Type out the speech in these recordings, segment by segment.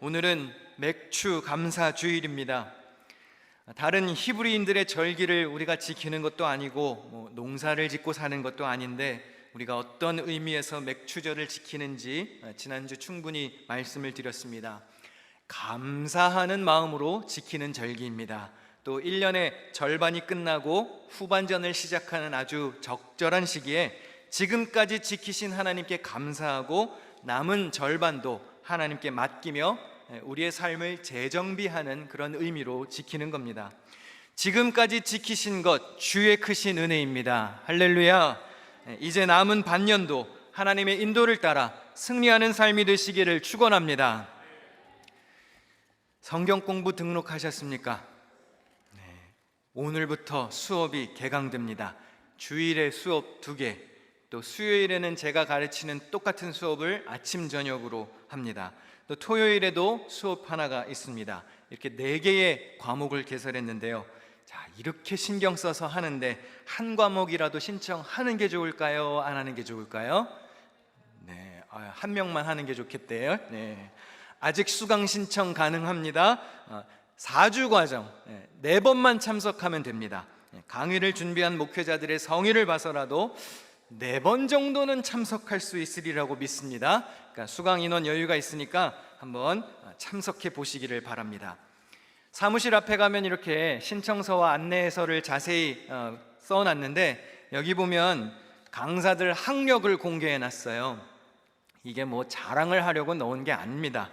오늘은 맥추 감사 주일입니다. 다른 히브리인들의 절기를 우리가 지키는 것도 아니고 농사를 짓고 사는 것도 아닌데 우리가 어떤 의미에서 맥추절을 지키는지 지난주 충분히 말씀을 드렸습니다. 감사하는 마음으로 지키는 절기입니다. 또 1년의 절반이 끝나고 후반전을 시작하는 아주 적절한 시기에 지금까지 지키신 하나님께 감사하고 남은 절반도 하나님께 맡기며 우리의 삶을 재정비하는 그런 의미로 지키는 겁니다. 지금까지 지키신 것 주의 크신 은혜입니다. 할렐루야. 이제 남은 반년도 하나님의 인도를 따라 승리하는 삶이 되시기를 축원합니다. 성경 공부 등록하셨습니까? 네. 오늘부터 수업이 개강됩니다. 주일에 수업 2개, 또 수요일에는 제가 가르치는 똑같은 수업을 아침 저녁으로 합니다. 또 토요일에도 수업 하나가 있습니다. 이렇게 4개의 과목을 개설했는데요. 자, 이렇게 신경 써서 하는데 한 과목이라도 신청하는 게 좋을까요? 안 하는 게 좋을까요? 네, 한 명만 하는 게 좋겠대요. 네. 아직 수강 신청 가능합니다. 4주 과정 4번만 참석하면 됩니다. 강의를 준비한 목회자들의 성의를 봐서라도 4번 정도는 참석할 수 있으리라고 믿습니다. 그러니까 수강 인원 여유가 있으니까 한번 참석해 보시기를 바랍니다. 사무실 앞에 가면 이렇게 신청서와 안내서를 자세히 써놨는데 여기 보면 강사들 학력을 공개해 놨어요. 이게 뭐 자랑을 하려고 넣은 게 아닙니다.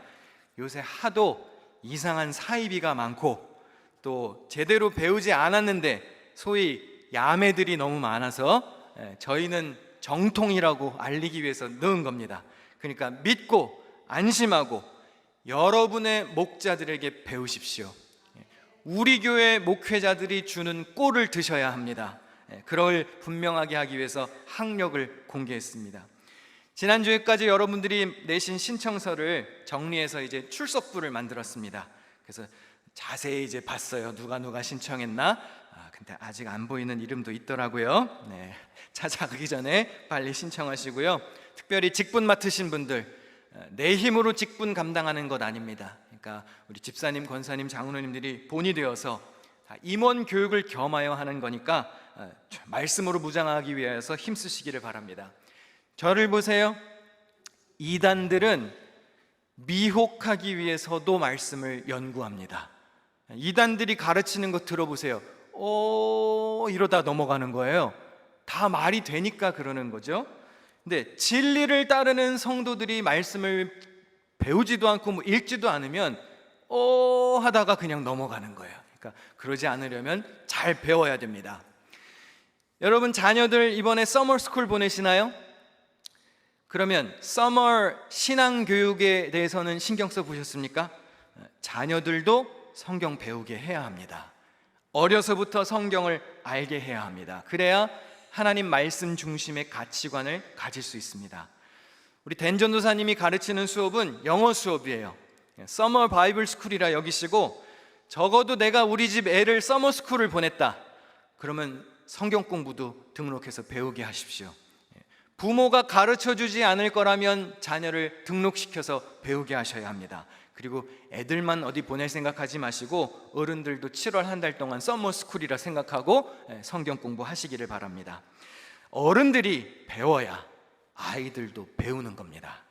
요새 하도 이상한 사이비가 많고 또 제대로 배우지 않았는데 소위 야매들이 너무 많아서 저희는 정통이라고 알리기 위해서 넣은 겁니다. 그러니까 믿고 안심하고 여러분의 목자들에게 배우십시오. 우리 교회 목회자들이 주는 꼴을 드셔야 합니다. 그걸 분명하게 하기 위해서 학력을 공개했습니다. 지난주에까지 여러분들이 내신 신청서를 정리해서 이제 출석부를 만들었습니다. 그래서 자세히 이제 봤어요. 누가 신청했나? 근데 아직 안 보이는 이름도 있더라고요. 네, 찾아가기 전에 빨리 신청하시고요. 특별히 직분 맡으신 분들, 내 힘으로 직분 감당하는 것 아닙니다. 그러니까 우리 집사님, 권사님, 장로님들이 본이 되어서 임원 교육을 겸하여 하는 거니까 말씀으로 무장하기 위해서 힘쓰시기를 바랍니다. 저를 보세요. 이단들은 미혹하기 위해서도 말씀을 연구합니다. 이단들이 가르치는 거 들어보세요. 이러다 넘어가는 거예요. 다 말이 되니까 그러는 거죠. 근데 진리를 따르는 성도들이 말씀을 배우지도 않고 읽지도 않으면 하다가 그냥 넘어가는 거예요. 그러니까 그러지 않으려면 잘 배워야 됩니다. 여러분 자녀들 이번에 서머스쿨 보내시나요? 그러면 서머 신앙교육에 대해서는 신경 써 보셨습니까? 자녀들도 성경 배우게 해야 합니다. 어려서부터 성경을 알게 해야 합니다. 그래야 하나님 말씀 중심의 가치관을 가질 수 있습니다. 우리 댄 전도사님이 가르치는 수업은 영어 수업이에요. 서머 바이블 스쿨이라 여기시고 적어도 내가 우리 집 애를 서머 스쿨을 보냈다. 그러면 성경 공부도 등록해서 배우게 하십시오. 부모가 가르쳐주지 않을 거라면 자녀를 등록시켜서 배우게 하셔야 합니다. 그리고 애들만 어디 보낼 생각하지 마시고 어른들도 7월 한 달 동안 서머스쿨이라 생각하고 성경 공부하시기를 바랍니다. 어른들이 배워야 아이들도 배우는 겁니다.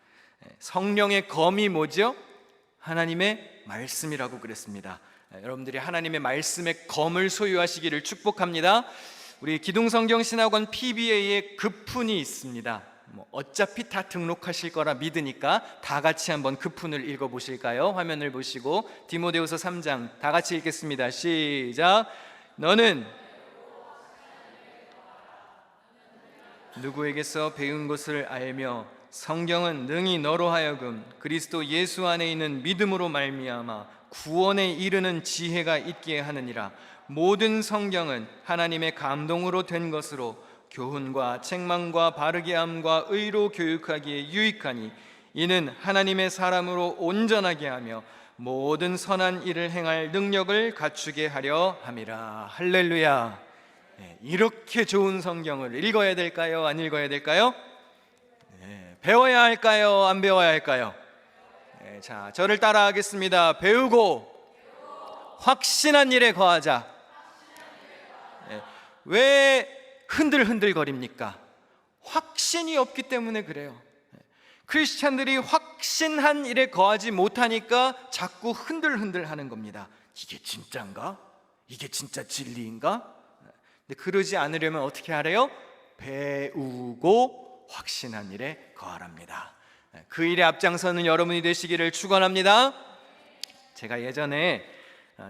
성령의 검이 뭐죠? 하나님의 말씀이라고 그랬습니다. 여러분들이 하나님의 말씀의 검을 소유하시기를 축복합니다. 우리 기둥성경신학원 PBA에 급훈이 있습니다. 어차피 다 등록하실 거라 믿으니까 다 같이 한번 급훈을 읽어보실까요? 화면을 보시고 디모데후서 3장 다 같이 읽겠습니다. 시작. 너는 누구에게서 배운 것을 알며 성경은 능히 너로 하여금 그리스도 예수 안에 있는 믿음으로 말미암아 구원에 이르는 지혜가 있게 하느니라. 모든 성경은 하나님의 감동으로 된 것으로 교훈과 책망과 바르게 함과 의로 교육하기에 유익하니 이는 하나님의 사람으로 온전하게 하며 모든 선한 일을 행할 능력을 갖추게 하려 함이라. 할렐루야. 이렇게 좋은 성경을 읽어야 될까요? 안 읽어야 될까요? 배워야 할까요? 안 배워야 할까요? 자, 저를 따라하겠습니다. 배우고 확신한 일에 거하자. 왜 흔들흔들거립니까? 확신이 없기 때문에 그래요. 크리스찬들이 확신한 일에 거하지 못하니까 자꾸 흔들흔들 하는 겁니다. 이게 진짜인가? 이게 진짜 진리인가? 근데 그러지 않으려면 어떻게 하래요? 배우고 확신한 일에 거하랍니다. 그 일에 앞장서는 여러분이 되시기를 축원합니다. 제가 예전에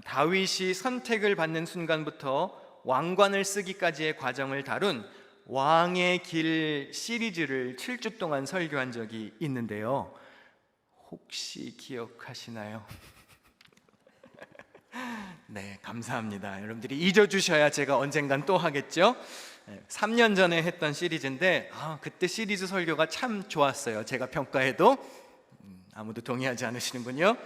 다윗이 선택을 받는 순간부터 왕관을 쓰기까지의 과정을 다룬 왕의 길 시리즈를 7주 동안 설교한 적이 있는데요. 혹시 기억하시나요? 네, 감사합니다. 여러분들이 잊어주셔야 제가 언젠간 또 하겠죠. 3년 전에 했던 시리즈인데 그때 시리즈 설교가 참 좋았어요. 제가 평가해도 아무도 동의하지 않으시는군요.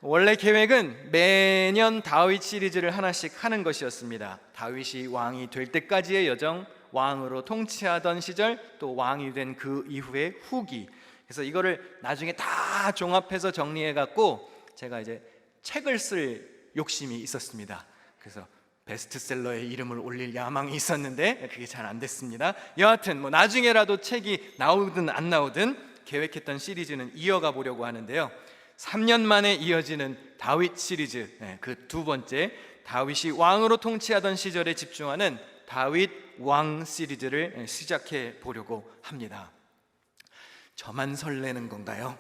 원래 계획은 매년 다윗 시리즈를 하나씩 하는 것이었습니다. 다윗이 왕이 될 때까지의 여정, 왕으로 통치하던 시절, 또 왕이 된 그 이후의 후기. 그래서 이거를 나중에 다 종합해서 정리해 갖고 제가 이제 책을 쓸 욕심이 있었습니다. 그래서 베스트셀러에 이름을 올릴 야망이 있었는데 그게 잘 안 됐습니다. 여하튼 뭐 나중에라도 책이 나오든 안 나오든 계획했던 시리즈는 이어가 보려고 하는데요. 3년 만에 이어지는 다윗 시리즈, 그 두 번째, 다윗이 왕으로 통치하던 시절에 집중하는 다윗 왕 시리즈를 시작해 보려고 합니다. 저만 설레는 건가요?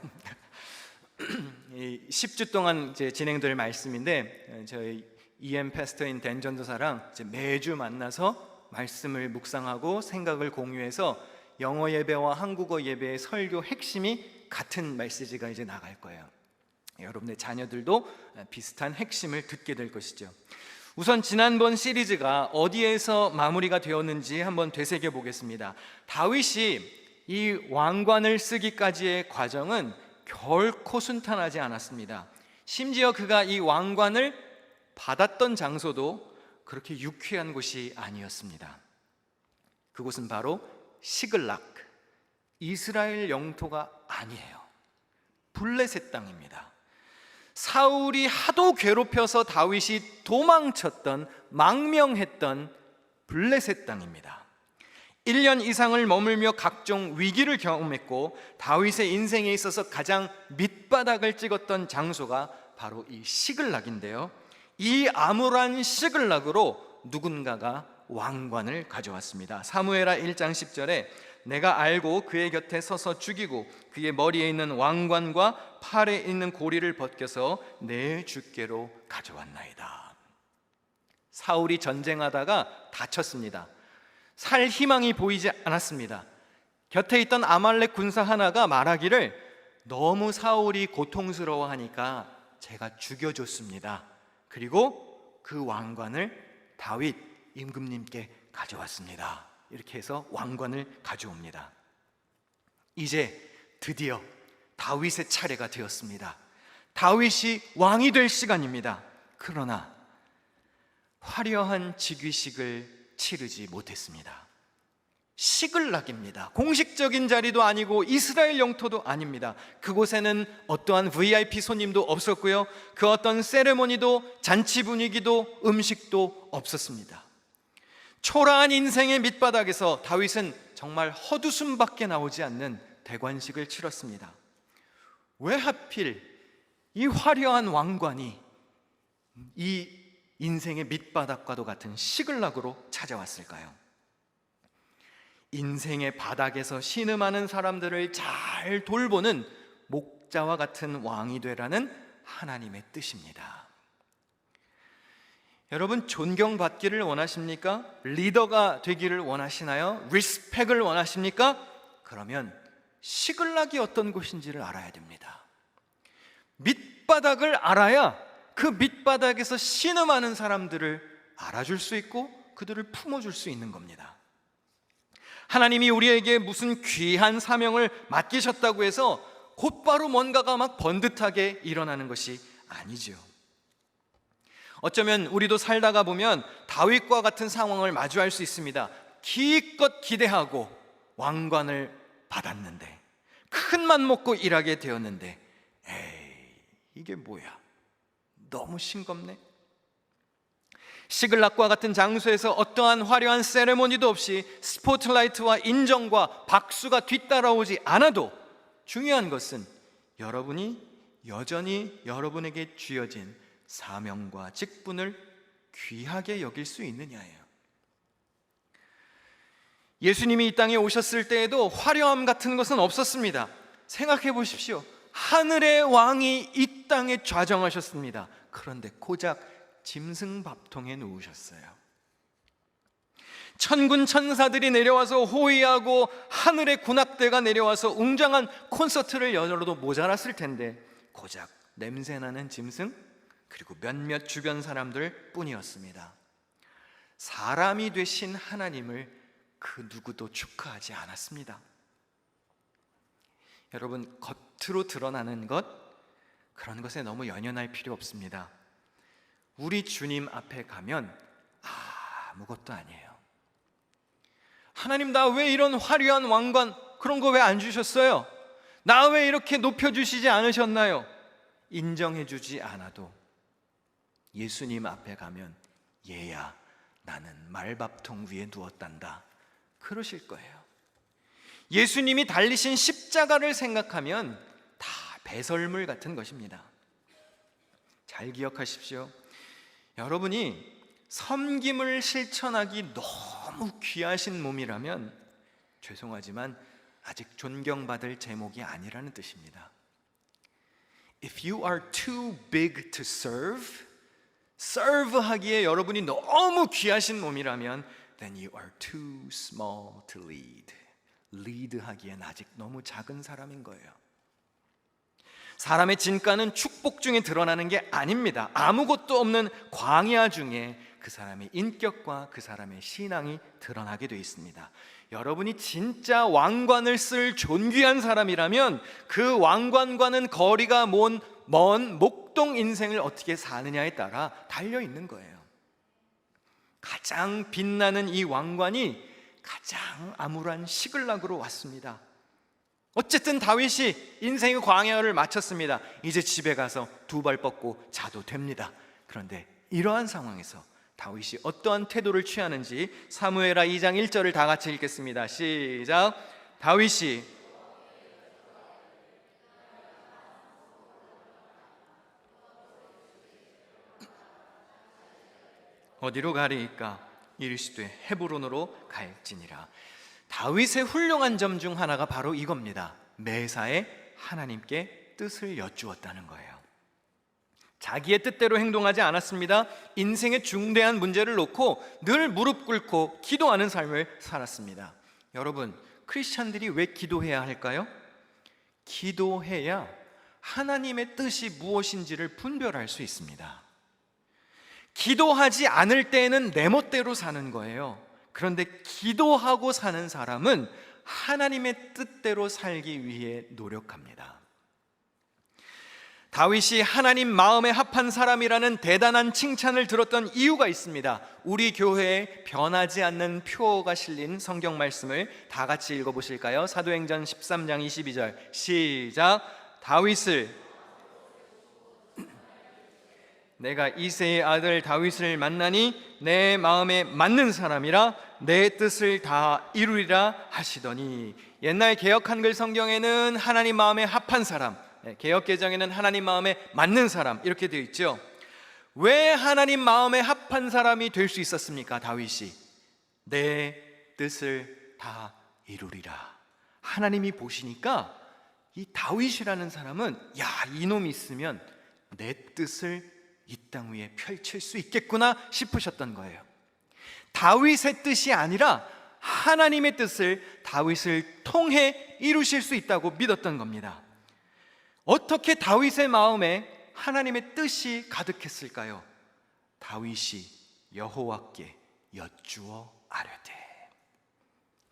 10주 동안 이제 진행될 말씀인데 저희 EM 패스터인 댄 전도사랑 이제 매주 만나서 말씀을 묵상하고 생각을 공유해서 영어 예배와 한국어 예배의 설교 핵심이 같은 메시지가 이제 나갈 거예요. 여러분의 자녀들도 비슷한 핵심을 듣게 될 것이죠. 우선 지난번 시리즈가 어디에서 마무리가 되었는지 한번 되새겨 보겠습니다. 다윗이 이 왕관을 쓰기까지의 과정은 결코 순탄하지 않았습니다. 심지어 그가 이 왕관을 받았던 장소도 그렇게 유쾌한 곳이 아니었습니다. 그곳은 바로 시글락, 이스라엘 영토가 아니에요. 블레셋 땅입니다. 사울이 하도 괴롭혀서 다윗이 도망쳤던, 망명했던 블레셋 땅입니다. 1년 이상을 머물며 각종 위기를 경험했고 다윗의 인생에 있어서 가장 밑바닥을 찍었던 장소가 바로 이 시글락인데요. 이 암울한 시글락으로 누군가가 왕관을 가져왔습니다. 사무엘하 1장 10절에 내가 알고 그의 곁에 서서 죽이고 그의 머리에 있는 왕관과 팔에 있는 고리를 벗겨서 내 주께로 가져왔나이다. 사울이 전쟁하다가 다쳤습니다. 살 희망이 보이지 않았습니다. 곁에 있던 아말렉 군사 하나가 말하기를 너무 사울이 고통스러워하니까 제가 죽여줬습니다. 그리고 그 왕관을 다윗 임금님께 가져왔습니다. 이렇게 해서 왕관을 가져옵니다. 이제 드디어 다윗의 차례가 되었습니다. 다윗이 왕이 될 시간입니다. 그러나 화려한 즉위식을 치르지 못했습니다. 시글락입니다. 공식적인 자리도 아니고 이스라엘 영토도 아닙니다. 그곳에는 어떠한 VIP 손님도 없었고요, 그 어떤 세레모니도 잔치 분위기도 음식도 없었습니다. 초라한 인생의 밑바닥에서 다윗은 정말 헛웃음밖에 나오지 않는 대관식을 치렀습니다. 왜 하필 이 화려한 왕관이 이 인생의 밑바닥과도 같은 시글락으로 찾아왔을까요? 인생의 바닥에서 신음하는 사람들을 잘 돌보는 목자와 같은 왕이 되라는 하나님의 뜻입니다. 여러분, 존경받기를 원하십니까? 리더가 되기를 원하시나요? 리스펙을 원하십니까? 그러면 시글락이 어떤 곳인지를 알아야 됩니다. 밑바닥을 알아야 그 밑바닥에서 신음하는 사람들을 알아줄 수 있고 그들을 품어줄 수 있는 겁니다. 하나님이 우리에게 무슨 귀한 사명을 맡기셨다고 해서 곧바로 뭔가가 막 번듯하게 일어나는 것이 아니죠. 어쩌면 우리도 살다가 보면 다윗과 같은 상황을 마주할 수 있습니다. 기껏 기대하고 왕관을 받았는데, 큰 맘 먹고 일하게 되었는데, 에이, 이게 뭐야? 너무 싱겁네. 시글락과 같은 장소에서 어떠한 화려한 세레모니도 없이 스포트라이트와 인정과 박수가 뒤따라오지 않아도 중요한 것은 여러분이 여전히 여러분에게 쥐어진 사명과 직분을 귀하게 여길 수 있느냐예요. 예수님이 이 땅에 오셨을 때에도 화려함 같은 것은 없었습니다. 생각해 보십시오. 하늘의 왕이 이 땅에 좌정하셨습니다. 그런데 고작 짐승 밥통에 누우셨어요. 천군 천사들이 내려와서 호위하고 하늘의 군악대가 내려와서 웅장한 콘서트를 열어도 모자랐을 텐데 고작 냄새나는 짐승 그리고 몇몇 주변 사람들 뿐이었습니다. 사람이 되신 하나님을 그 누구도 축하하지 않았습니다. 여러분, 겉으로 드러나는 것, 그런 것에 너무 연연할 필요 없습니다. 우리 주님 앞에 가면 아무것도 아니에요. 하나님, 나 왜 이런 화려한 왕관 그런 거 왜 안 주셨어요? 나 왜 이렇게 높여주시지 않으셨나요? 인정해주지 않아도 예수님 앞에 가면 얘야, 나는 말밥통 위에 누웠단다, 그러실 거예요. 예수님이 달리신 십자가를 생각하면 다 배설물 같은 것입니다. 잘 기억하십시오. 여러분이 섬김을 실천하기 너무 귀하신 몸이라면 죄송하지만 아직 존경받을 제목이 아니라는 뜻입니다. If you are too big to serve, serve 하기에 여러분이 너무 귀하신 몸이라면 then you are too small to lead. lead 하기엔 아직 너무 작은 사람인 거예요. 사람의 진가는 축복 중에 드러나는 게 아닙니다. 아무것도 없는 광야 중에 그 사람의 인격과 그 사람의 신앙이 드러나게 되어 있습니다. 여러분이 진짜 왕관을 쓸 존귀한 사람이라면 그 왕관과는 거리가 먼 목동 인생을 어떻게 사느냐에 따라 달려 있는 거예요. 가장 빛나는 이 왕관이 가장 암울한 시글락으로 왔습니다. 어쨌든 다윗이 인생의 광야를 마쳤습니다. 이제 집에 가서 두 발 뻗고 자도 됩니다. 그런데 이러한 상황에서 다윗이 어떠한 태도를 취하는지 사무엘하 2장 1절을 다 같이 읽겠습니다. 시작. 다윗이 어디로 가리이까? 이르시되 헤브론으로 갈지니라. 다윗의 훌륭한 점 중 하나가 바로 이겁니다. 매사에 하나님께 뜻을 여쭈었다는 거예요. 자기의 뜻대로 행동하지 않았습니다. 인생의 중대한 문제를 놓고 늘 무릎 꿇고 기도하는 삶을 살았습니다. 여러분, 크리스찬들이 왜 기도해야 할까요? 기도해야 하나님의 뜻이 무엇인지를 분별할 수 있습니다. 기도하지 않을 때에는 내 멋대로 사는 거예요. 그런데 기도하고 사는 사람은 하나님의 뜻대로 살기 위해 노력합니다. 다윗이 하나님 마음에 합한 사람이라는 대단한 칭찬을 들었던 이유가 있습니다. 우리 교회에 변하지 않는 표어가 실린 성경 말씀을 다 같이 읽어보실까요? 사도행전 13장 22절 시작. 다윗을 내가 이새의 아들 다윗을 만나니 내 마음에 맞는 사람이라 내 뜻을 다 이루리라 하시더니. 옛날 개역 한글 성경에는 하나님 마음에 합한 사람, 개역 개정에는 하나님 마음에 맞는 사람 이렇게 되어 있죠. 왜 하나님 마음에 합한 사람이 될 수 있었습니까? 다윗이 내 뜻을 다 이루리라. 하나님이 보시니까 이 다윗이라는 사람은 야, 이놈이 있으면 내 뜻을 이 땅 위에 펼칠 수 있겠구나 싶으셨던 거예요. 다윗의 뜻이 아니라 하나님의 뜻을 다윗을 통해 이루실 수 있다고 믿었던 겁니다. 어떻게 다윗의 마음에 하나님의 뜻이 가득했을까요? 다윗이 여호와께 여쭈어 아뢰되,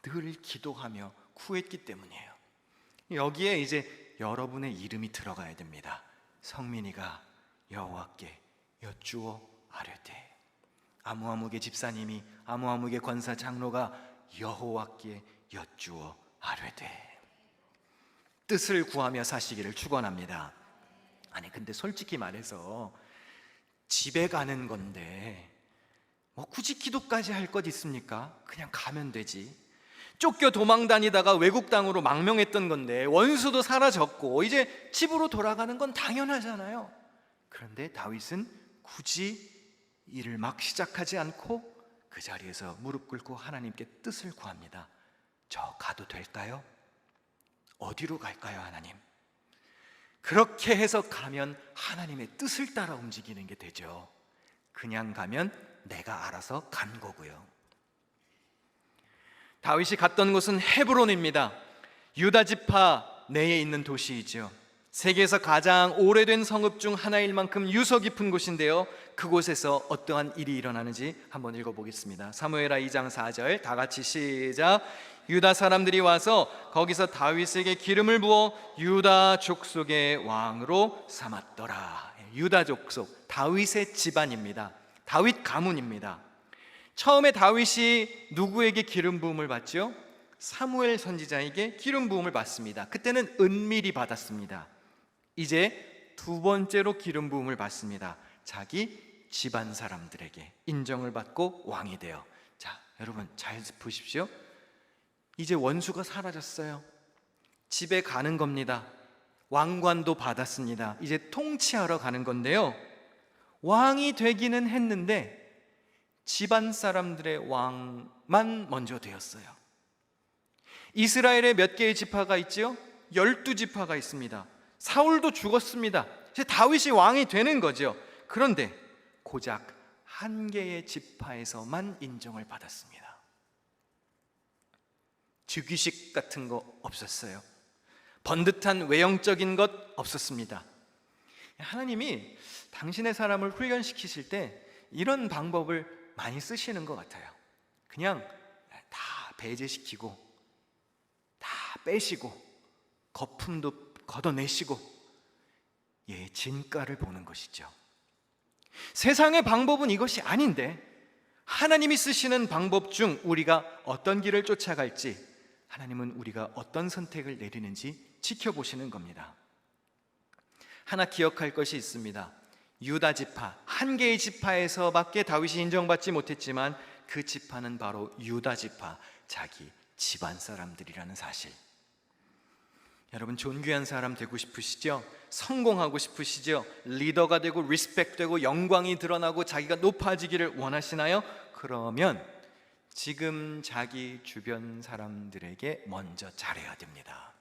늘 기도하며 구했기 때문이에요. 여기에 이제 여러분의 이름이 들어가야 됩니다. 성민이가 여호와께 여쭈어 아뢰되, 아무아무개 집사님이, 아무아무개 권사 장로가 여호와께 여쭈어 아뢰되 뜻을 구하며 사시기를 축원합니다. 아니 근데 솔직히 말해서 집에 가는 건데 뭐 굳이 기도까지 할 것 있습니까? 그냥 가면 되지. 쫓겨 도망 다니다가 외국 땅으로 망명했던 건데 원수도 사라졌고 이제 집으로 돌아가는 건 당연하잖아요. 그런데 다윗은 굳이 일을 막 시작하지 않고 그 자리에서 무릎 꿇고 하나님께 뜻을 구합니다. 저 가도 될까요? 어디로 갈까요, 하나님? 그렇게 해서 가면 하나님의 뜻을 따라 움직이는 게 되죠. 그냥 가면 내가 알아서 간 거고요. 다윗이 갔던 곳은 헤브론입니다. 유다 지파 내에 있는 도시이죠. 세계에서 가장 오래된 성읍 중 하나일 만큼 유서 깊은 곳인데요, 그곳에서 어떠한 일이 일어나는지 한번 읽어보겠습니다. 사무엘하 2장 4절 다 같이 시작. 유다 사람들이 와서 거기서 다윗에게 기름을 부어 유다 족속의 왕으로 삼았더라. 유다 족속, 다윗의 집안입니다. 다윗 가문입니다. 처음에 다윗이 누구에게 기름 부음을 받죠? 사무엘 선지자에게 기름 부음을 받습니다. 그때는 은밀히 받았습니다. 이제 두 번째로 기름 부음을 받습니다. 자기 집안 사람들에게 인정을 받고 왕이 돼요. 자, 여러분 잘 보십시오. 이제 원수가 사라졌어요. 집에 가는 겁니다. 왕관도 받았습니다. 이제 통치하러 가는 건데요, 왕이 되기는 했는데 집안 사람들의 왕만 먼저 되었어요. 이스라엘에 몇 개의 지파가 있지요? 12지파가 있습니다. 사울도 죽었습니다. 이제 다윗이 왕이 되는 거죠. 그런데 고작 한 개의 지파에서만 인정을 받았습니다. 즉위식 같은 거 없었어요. 번듯한 외형적인 것 없었습니다. 하나님이 당신의 사람을 훈련시키실 때 이런 방법을 많이 쓰시는 것 같아요. 그냥 다 배제시키고 다 빼시고 거품도 걷어내시고 진가를 보는 것이죠. 세상의 방법은 이것이 아닌데 하나님이 쓰시는 방법 중 우리가 어떤 길을 쫓아갈지, 하나님은 우리가 어떤 선택을 내리는지 지켜보시는 겁니다. 하나 기억할 것이 있습니다. 유다 지파, 한 개의 지파에서밖에 다윗이 인정받지 못했지만 그 지파는 바로 유다 지파, 자기 집안 사람들이라는 사실. 여러분 존귀한 사람 되고 싶으시죠? 성공하고 싶으시죠? 리더가 되고 리스펙되고 영광이 드러나고 자기가 높아지기를 원하시나요? 그러면 지금 자기 주변 사람들에게 먼저 잘해야 됩니다.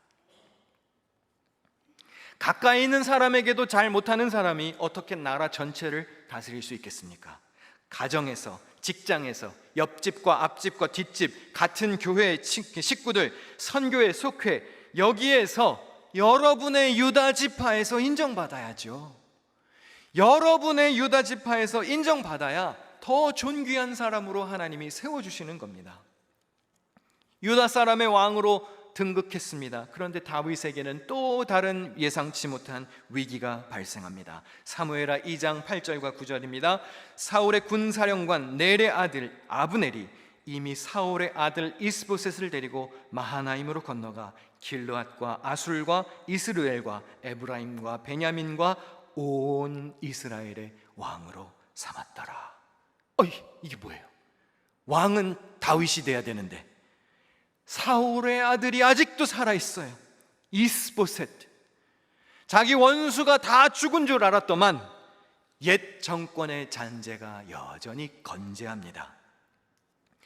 가까이 있는 사람에게도 잘 못하는 사람이 어떻게 나라 전체를 다스릴 수 있겠습니까? 가정에서, 직장에서, 옆집과 앞집과 뒷집, 같은 교회의 식구들, 선교회, 속회, 여기에서 여러분의 유다 지파에서 인정받아야죠. 여러분의 유다 지파에서 인정받아야 더 존귀한 사람으로 하나님이 세워주시는 겁니다. 유다 사람의 왕으로 등극했습니다. 그런데 다윗에게는 또 다른 예상치 못한 위기가 발생합니다. 사무엘하 2장 8절과 9절입니다. 사울의 군사령관 넬의 아들 아브넬이 이미 사울의 아들 이스보셋을 데리고 마하나임으로 건너가 길르앗과 아술과 이스르엘과 에브라임과 베냐민과 온 이스라엘의 왕으로 삼았더라. 이게 뭐예요? 왕은 다윗이 돼야 되는데 사울의 아들이 아직도 살아있어요. 이스보셋. 자기 원수가 다 죽은 줄 알았더만 옛 정권의 잔재가 여전히 건재합니다.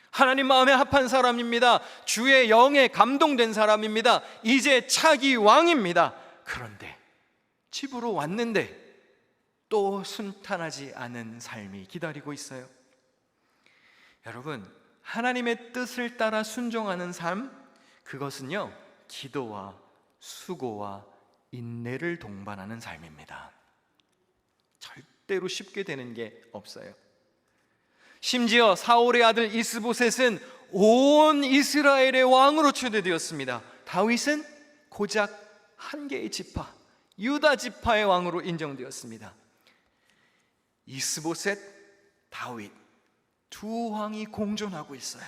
하나님 마음에 합한 사람입니다. 주의 영에 감동된 사람입니다. 이제 차기 왕입니다. 그런데 집으로 왔는데 또 순탄하지 않은 삶이 기다리고 있어요. 여러분, 하나님의 뜻을 따라 순종하는 삶, 그것은요 기도와 수고와 인내를 동반하는 삶입니다. 절대로 쉽게 되는 게 없어요. 심지어 사울의 아들 이스보셋은 온 이스라엘의 왕으로 초대되었습니다. 다윗은 고작 한 개의 지파, 유다 지파의 왕으로 인정되었습니다. 이스보셋, 다윗 두 왕이 공존하고 있어요.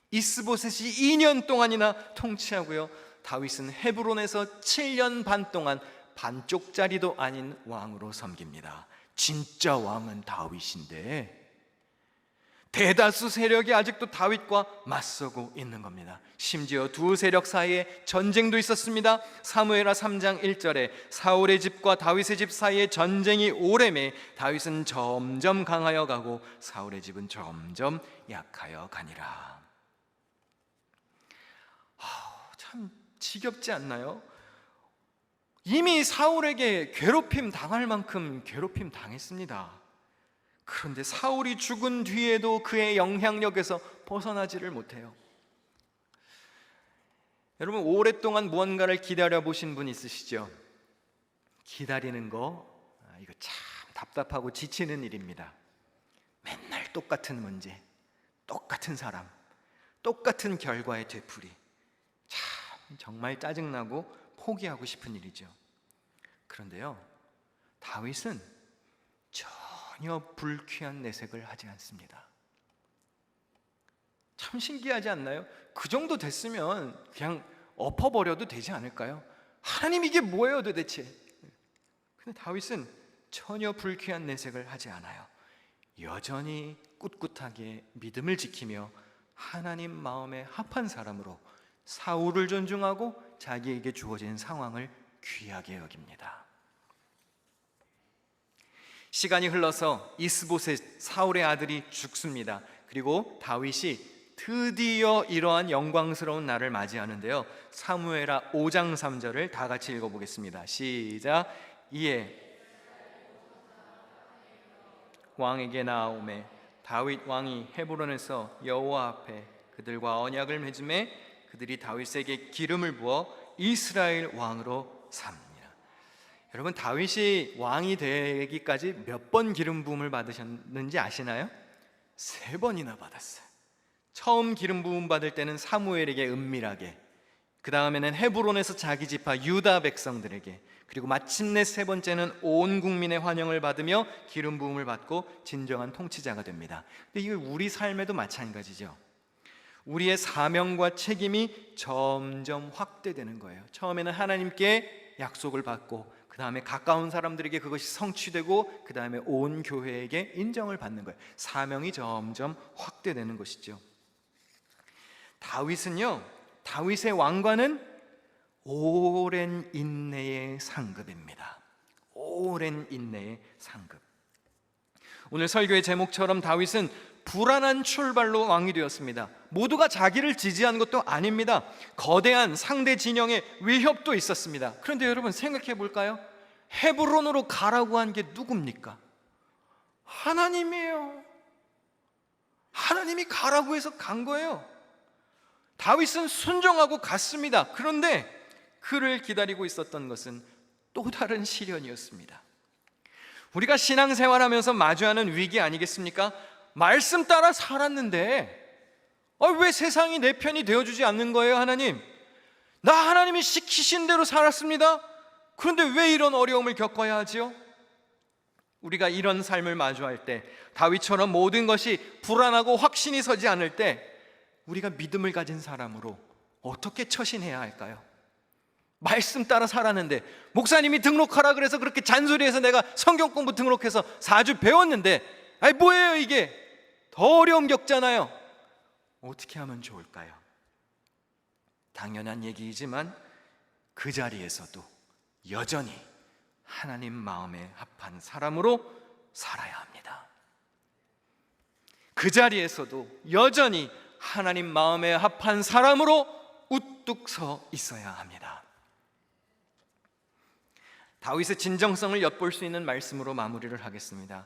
이스보셋이 2년 동안이나 통치하고요, 다윗은 헤브론에서 7년 반 동안 반쪽짜리도 아닌 왕으로 섬깁니다. 진짜 왕은 다윗인데 대다수 세력이 아직도 다윗과 맞서고 있는 겁니다. 심지어 두 세력 사이에 전쟁도 있었습니다. 사무엘하 3장 1절에 사울의 집과 다윗의 집 사이에 전쟁이 오래매 다윗은 점점 강하여 가고 사울의 집은 점점 약하여 가니라. 참 지겹지 않나요? 이미 사울에게 괴롭힘 당할 만큼 괴롭힘 당했습니다. 그런데 사울이 죽은 뒤에도 그의 영향력에서 벗어나지를 못해요. 여러분, 오랫동안 무언가를 기다려 보신 분 있으시죠? 기다리는 거 이거 참 답답하고 지치는 일입니다. 맨날 똑같은 문제, 똑같은 사람, 똑같은 결과의 되풀이. 참 정말 짜증나고 포기하고 싶은 일이죠. 그런데요, 다윗은 전혀 불쾌한 내색을 하지 않습니다. 참 신기하지 않나요? 그 정도 됐으면 그냥 엎어버려도 되지 않을까요? 하나님, 이게 뭐예요 도대체? 근데 다윗은 전혀 불쾌한 내색을 하지 않아요. 여전히 꿋꿋하게 믿음을 지키며 하나님 마음에 합한 사람으로 사울을 존중하고 자기에게 주어진 상황을 귀하게 여깁니다. 시간이 흘러서 이스보셋 사울의 아들이 죽습니다. 그리고 다윗이 드디어 이러한 영광스러운 날을 맞이하는데요. 사무엘하 5장 3절을 다 같이 읽어보겠습니다. 시작. 이에 왕에게 나아오매 다윗 왕이 헤브론에서 여호와 앞에 그들과 언약을 맺음에 그들이 다윗에게 기름을 부어 이스라엘 왕으로 삼니라. 여러분, 다윗이 왕이 되기까지 몇 번 기름 부음을 받으셨는지 아시나요? 3번이나 받았어요. 처음 기름 부음 받을 때는 사무엘에게 은밀하게, 그 다음에는 헤브론에서 자기 지파 유다 백성들에게, 그리고 마침내 3번째는 온 국민의 환영을 받으며 기름 부음을 받고 진정한 통치자가 됩니다. 근데 이게 우리 삶에도 마찬가지죠. 우리의 사명과 책임이 점점 확대되는 거예요. 처음에는 하나님께 약속을 받고, 그 다음에 가까운 사람들에게 그것이 성취되고, 그 다음에 온 교회에게 인정을 받는 거예요. 사명이 점점 확대되는 것이죠. 다윗은요, 다윗의 왕관은 오랜 인내의 상급입니다. 오랜 인내의 상급. 오늘 설교의 제목처럼 다윗은 불안한 출발로 왕이 되었습니다. 모두가 자기를 지지한 것도 아닙니다. 거대한 상대 진영의 위협도 있었습니다. 그런데 여러분, 생각해 볼까요? 헤브론으로 가라고 한 게 누굽니까? 하나님이에요. 하나님이 가라고 해서 간 거예요. 다윗은 순종하고 갔습니다. 그런데 그를 기다리고 있었던 것은 또 다른 시련이었습니다. 우리가 신앙생활하면서 마주하는 위기 아니겠습니까? 말씀 따라 살았는데 왜 세상이 내 편이 되어주지 않는 거예요? 하나님, 나 하나님이 시키신 대로 살았습니다. 그런데 왜 이런 어려움을 겪어야 하지요? 우리가 이런 삶을 마주할 때, 다윗처럼 모든 것이 불안하고 확신이 서지 않을 때, 우리가 믿음을 가진 사람으로 어떻게 처신해야 할까요? 말씀 따라 살았는데, 목사님이 등록하라 그래서 그렇게 잔소리해서 내가 성경 공부 등록해서 4주 배웠는데, 뭐예요 이게? 더 어려움 겪잖아요. 어떻게 하면 좋을까요? 당연한 얘기이지만 그 자리에서도 여전히 하나님 마음에 합한 사람으로 살아야 합니다. 그 자리에서도 여전히 하나님 마음에 합한 사람으로 우뚝 서 있어야 합니다. 다윗의 진정성을 엿볼 수 있는 말씀으로 마무리를 하겠습니다.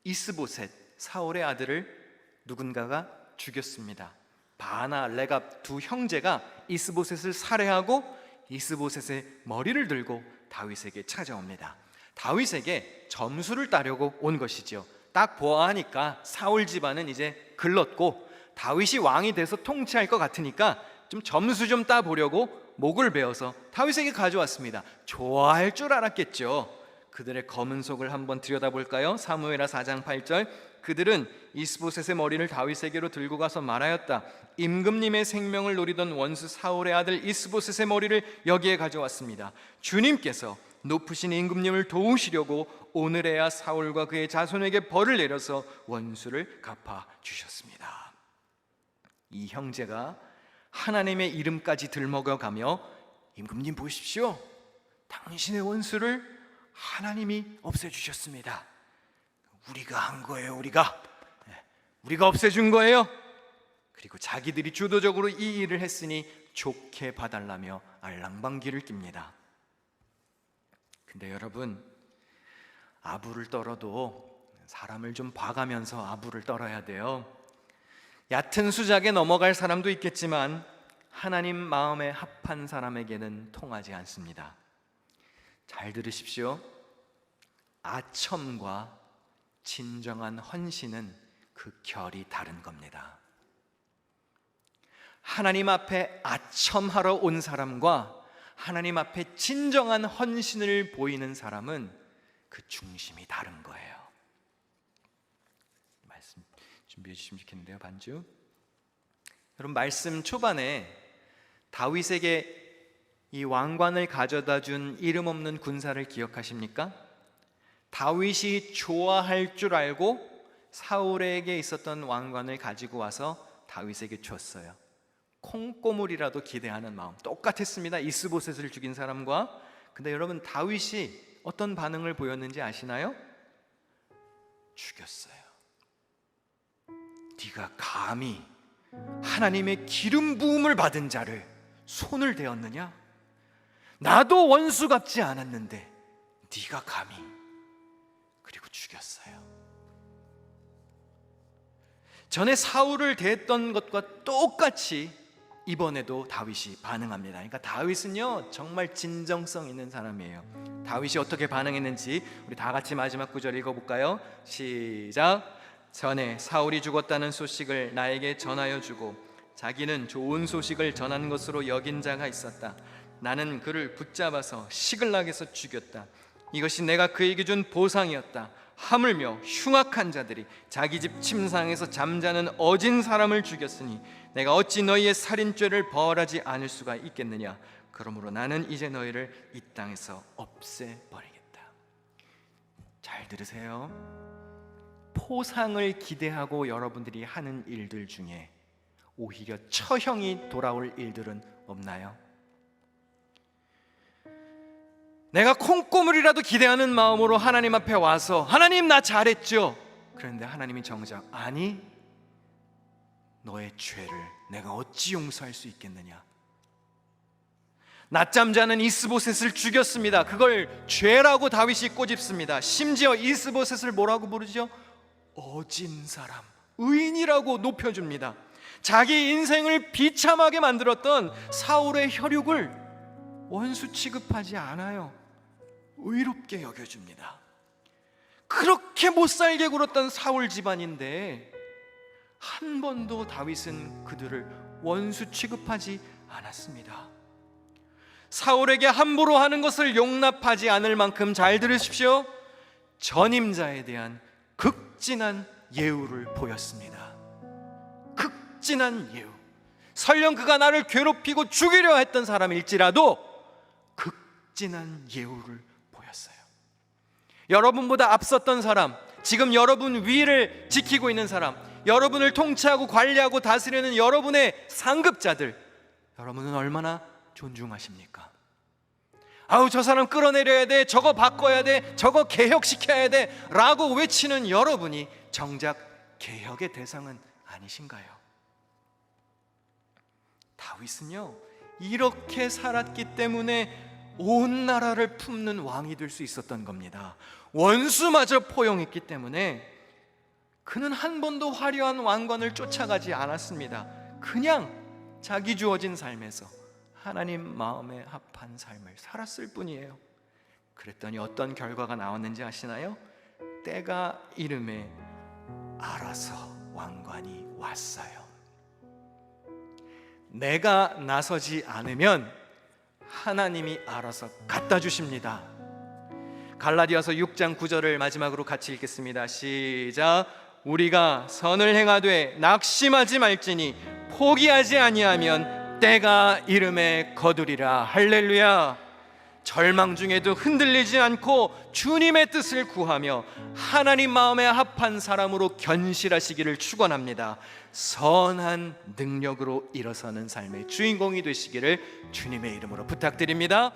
이스보셋, 사울의 아들을 누군가가 죽였습니다. 바나 레갑 두 형제가 이스보셋을 살해하고 이스보셋의 머리를 들고 다윗에게 찾아옵니다. 다윗에게 점수를 따려고 온 것이죠. 딱 보아하니까 사울 집안은 이제 글렀고 다윗이 왕이 돼서 통치할 것 같으니까 좀 점수 좀 따보려고 목을 베어서 다윗에게 가져왔습니다. 좋아할 줄 알았겠죠. 그들의 검은 속을 한번 들여다볼까요? 사무엘하 4장 8절, 그들은 이스보셋의 머리를 다윗에게로 들고 가서 말하였다. 임금님의 생명을 노리던 원수 사울의 아들 이스보셋의 머리를 여기에 가져왔습니다. 주님께서 높으신 임금님을 도우시려고 오늘에야 사울과 그의 자손에게 벌을 내려서 원수를 갚아 주셨습니다. 이 형제가 하나님의 이름까지 들먹여가며 임금님 보십시오, 당신의 원수를 하나님이 없애주셨습니다. 우리가 한 거예요. 우리가 없애준 거예요. 그리고 자기들이 주도적으로 이 일을 했으니 좋게 봐달라며 알랑방귀를 낍니다. 근데 여러분, 아부를 떨어도 사람을 좀 봐가면서 아부를 떨어야 돼요. 얕은 수작에 넘어갈 사람도 있겠지만 하나님 마음에 합한 사람에게는 통하지 않습니다. 잘 들으십시오. 아첨과 진정한 헌신은 그 결이 다른 겁니다. 하나님 앞에 아첨하러 온 사람과 하나님 앞에 진정한 헌신을 보이는 사람은 그 중심이 다른 거예요. 말씀 준비해 주시면 좋겠는데요. 반주. 여러분, 말씀 초반에 다윗에게 이 왕관을 가져다 준 이름 없는 군사를 기억하십니까? 다윗이 좋아할 줄 알고 사울에게 있었던 왕관을 가지고 와서 다윗에게 줬어요. 콩고물이라도 기대하는 마음 똑같았습니다. 이스보셋을 죽인 사람과. 근데 여러분, 다윗이 어떤 반응을 보였는지 아시나요? 죽였어요. 네가 감히 하나님의 기름 부음을 받은 자를 손을 대었느냐? 나도 원수 갚지 않았는데 네가 감히. 그리고 죽였어요. 전에 사울을 대했던 것과 똑같이 이번에도 다윗이 반응합니다. 그러니까 다윗은요, 정말 진정성 있는 사람이에요. 다윗이 어떻게 반응했는지 우리 다 같이 마지막 구절 읽어볼까요? 시작. 전에 사울이 죽었다는 소식을 나에게 전하여 주고 자기는 좋은 소식을 전한 것으로 여긴 자가 있었다. 나는 그를 붙잡아서 시글락에서 죽였다. 이것이 내가 그에게 준 보상이었다. 하물며 흉악한 자들이 자기 집 침상에서 잠자는 어진 사람을 죽였으니 내가 어찌 너희의 살인죄를 벌하지 않을 수가 있겠느냐. 그러므로 나는 이제 너희를 이 땅에서 없애버리겠다. 잘 들으세요. 포상을 기대하고 여러분들이 하는 일들 중에 오히려 처형이 돌아올 일들은 없나요? 내가 콩고물이라도 기대하는 마음으로 하나님 앞에 와서 하나님 나 잘했죠. 그런데 하나님이 정작 아니, 너의 죄를 내가 어찌 용서할 수 있겠느냐. 낮잠 자는 이스보셋을 죽였습니다. 그걸 죄라고 다윗이 꼬집습니다. 심지어 이스보셋을 뭐라고 부르죠? 어진 사람, 의인이라고 높여줍니다. 자기 인생을 비참하게 만들었던 사울의 혈육을 원수 취급하지 않아요. 의롭게 여겨줍니다. 그렇게 못살게 굴었던 사울 집안인데 한 번도 다윗은 그들을 원수 취급하지 않았습니다. 사울에게 함부로 하는 것을 용납하지 않을 만큼, 잘 들으십시오, 전임자에 대한 극진한 예우를 보였습니다. 극진한 예우. 설령 그가 나를 괴롭히고 죽이려 했던 사람일지라도 극진한 예우를 보였어요. 여러분보다 앞섰던 사람, 지금 여러분 위를 지키고 있는 사람, 여러분을 통치하고 관리하고 다스리는 여러분의 상급자들, 여러분은 얼마나 존중하십니까? 아우, 저 사람 끌어내려야 돼, 저거 바꿔야 돼, 저거 개혁시켜야 돼 라고 외치는 여러분이 정작 개혁의 대상은 아니신가요? 다윗은요, 이렇게 살았기 때문에 온 나라를 품는 왕이 될 수 있었던 겁니다. 원수마저 포용했기 때문에 그는 한 번도 화려한 왕관을 쫓아가지 않았습니다. 그냥 자기 주어진 삶에서 하나님 마음에 합한 삶을 살았을 뿐이에요. 그랬더니 어떤 결과가 나왔는지 아시나요? 때가 이름에 알아서 왕관이 왔어요. 내가 나서지 않으면 하나님이 알아서 갖다 주십니다. 갈라디아서 6장 9절을 마지막으로 같이 읽겠습니다. 시작. 우리가 선을 행하되 낙심하지 말지니 포기하지 아니하면 때가 이름에 거두리라. 할렐루야. 절망 중에도 흔들리지 않고 주님의 뜻을 구하며 하나님 마음에 합한 사람으로 견실하시기를 축원합니다. 선한 능력으로 일어서는 삶의 주인공이 되시기를 주님의 이름으로 부탁드립니다.